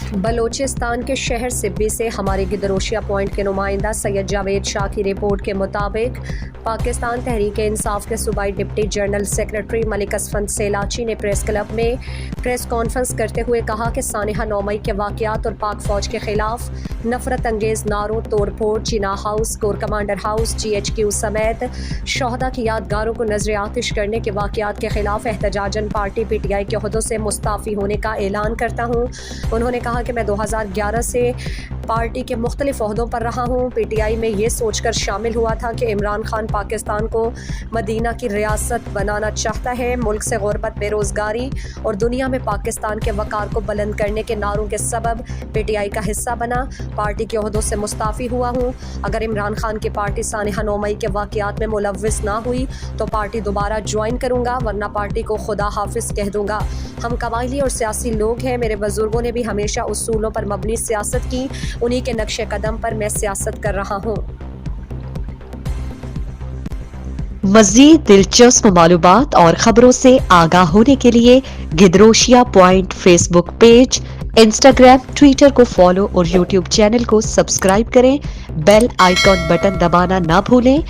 बलूचिस्तान के शहर सिब्बी से हमारे गिदरोशिया पॉइंट के नुमाइंदा सैयद जावेद शाह की रिपोर्ट के मुताबिक पाकिस्तान तहरीक इंसाफ के सूबाई deputy general secretary Malik Asfand Selachi ने प्रेस क्लब में प्रेस कॉन्फ्रेंस करते हुए कहा कि सानिहा 9 मई के वाक़यात और पाक फौज के खिलाफ नफरत अंगेज नारों, तोड़ फोड़, चीना house, core commander house, GHQ समेत शहदा की यादगारों को नजर आतिश करने के वाक़यात के खिलाफ एहतजाजन पार्टी PTI के ओहदों से मुस्ताफ़ी होने का ऐलान करता हूँ। उन्होंने कहा कि मैं 2011 से पार्टी के मुख्तलिफ ओहदों पर रहा हूँ। PTI में ये सोचकर शामिल हुआ था कि इमरान खान पाकिस्तान को मदीना की रियासत बनाना चाहता है। मुल्क से गुर्बत, बेरोज़गारी और दुनिया में पाकिस्तान के वक़ार को बुलंद करने के नारों के सबब PTI का हिस्सा बना। पार्टी के ओहदों से मुस्ताफ़ी हुआ हूँ। अगर इमरान खान की पार्टी सानिहा 9 मई के वाक़यात में मुलव्विस ना हुई तो पार्टी दोबारा ज्वाइन करूँगा, वरना पार्टी को खुदा हाफिज़ कह दूँगा। हम कबायली और सियासी लोग हैं। मेरे बुजुर्गों ने भी हमेशा उसूलों पर मबनी सियासत की, उन्हीं के नक्शे कदम पर मैं सियासत कर रहा हूँ। मज़ीद दिलचस्प मालूमात और खबरों से आगाह होने के लिए Gedrosia point Facebook page, Instagram, Twitter को फॉलो और यूट्यूब चैनल को सब्सक्राइब करें। बेल आइकॉन बटन दबाना ना भूलें